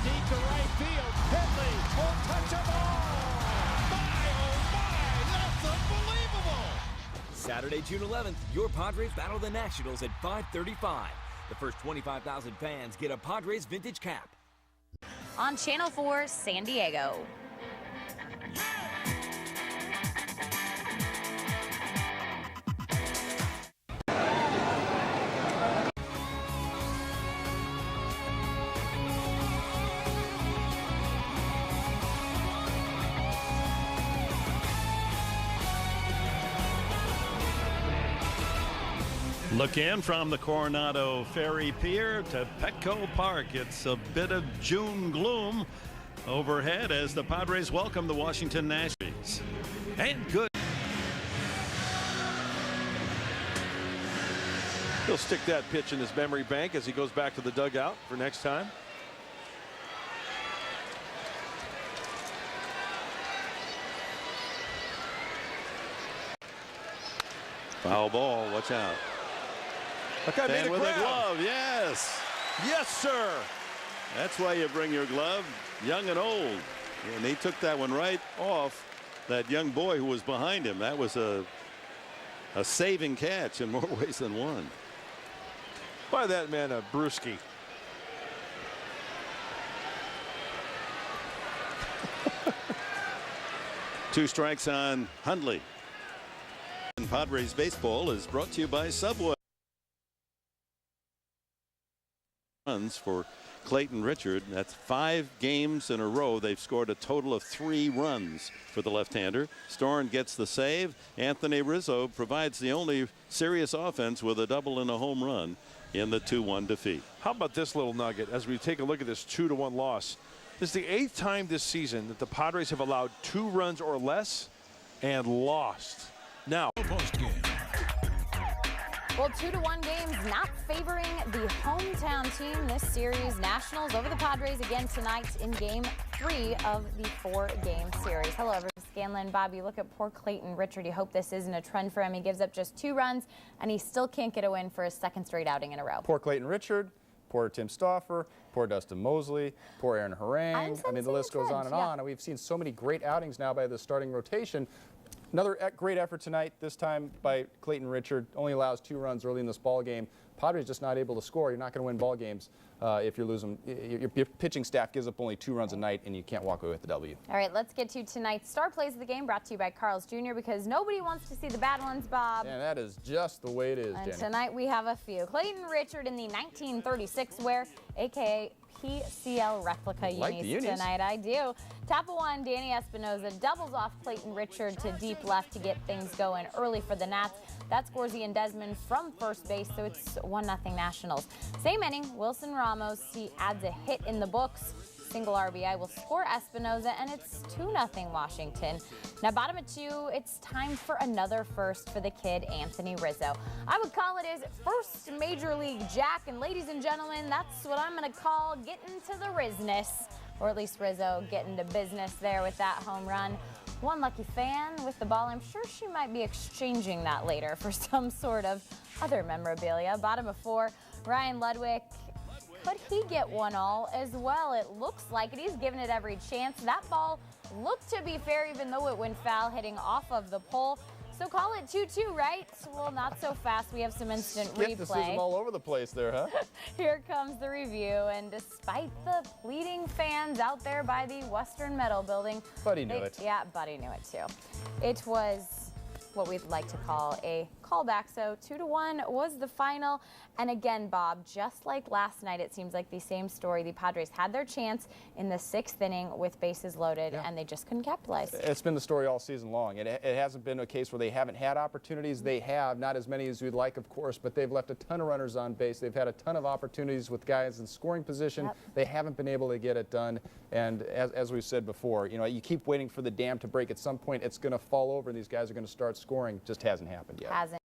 deep to right field. Headley will touch a ball. My, oh my, that's unbelievable. Saturday, June 11th, your Padres battle the Nationals at 5:35. The first 25,000 fans get a Padres vintage cap. On Channel 4, San Diego. Look in from the Coronado Ferry Pier to Petco Park. It's a bit of June gloom overhead as the Padres welcome the Washington Nationals. And good. He'll stick that pitch in his memory bank as he goes back to the dugout for next time. Foul ball, watch out. That guy made a with a grab. glove, yes. Yes, sir. That's why you bring your glove, young and old. And he took that one right off that young boy who was behind him. That was a saving catch in more ways than one. By that man, a brewski. Two strikes on Hundley. And Padres baseball is brought to you by Subway. Runs for Clayton Richard. That's 5 games in a row. They've scored a total of 3 runs for the left-hander. Storen gets the save. Anthony Rizzo provides the only serious offense with a double and a home run in the 2-1 defeat. How about this little nugget as we take a look at this 2-1 loss? This is the 8th time this season that the Padres have allowed 2 runs or less and lost. Now, Well, 2-1 games not favoring the hometown team this series. Nationals over the Padres again tonight in game 3 of the 4-game series. Hello, everyone. Scanlon, Bob, you look at poor Clayton Richard. You hope this isn't a trend for him. He gives up just 2 runs, and he still can't get a win for his 2nd straight outing in a row. Poor Clayton Richard, poor Tim Stauffer, poor Dustin Mosley, poor Aaron Harang. I mean, the list goes on and on. And we've seen so many great outings now by the starting rotation. Another great effort tonight, this time by Clayton Richard. Only allows 2 runs early in this ball game. Padres just not able to score. You're not going to win ball games if you're losing. Your pitching staff gives up only 2 runs a night, and you can't walk away with the W. All right, let's get to tonight's star plays of the game, brought to you by Carl's Jr., because nobody wants to see the bad ones, Bob. And that is just the way it is, And Jenny. tonight we have a few. Clayton Richard in the 1936 wear, a.k.a. PCL replica unis tonight. I do. Top of 1, Danny Espinosa doubles off Clayton Richard to deep left to get things going early for the Nats. That scores Ian Desmond from first base, so it's 1-0 Nationals. Same inning, Wilson Ramos, he adds a hit in the books. Single RBI will score Espinosa, and it's 2-0 Washington. Now, bottom of 2, it's time for another first for the kid, Anthony Rizzo. I would call it his first Major League Jack, and ladies and gentlemen, that's what I'm going to call getting to the Rizness, or at least Rizzo getting to business there with that home run. One lucky fan with the ball. I'm sure she might be exchanging that later for some sort of other memorabilia. Bottom of 4, Ryan Ludwig. Could he get 1-all as well? It looks like it. He's given it every chance. That ball looked to be fair, even though it went foul, hitting off of the pole. So call it 2-2, right? Well, not so fast. We have some instant replay. Skepticism all over the place there, huh? Here comes the review, and despite the pleading fans out there by the Western Metal Building, Buddy knew it. Yeah, Buddy knew it too. It was what we'd like to call a callback. So 2-1 was the final. And again, Bob, just like last night, it seems like the same story. The Padres had their chance in the 6th inning with bases loaded, and they just couldn't capitalize. It's been the story all season long. It hasn't been a case where they haven't had opportunities. They have, not as many as we'd like, of course, but they've left a ton of runners on base. They've had a ton of opportunities with guys in scoring position. They haven't been able to get it done. And as we've said before, you know, you keep waiting for the dam to break. At some point, it's going to fall over, and these guys are going to start scoring. Just hasn't happened yet. Hasn't.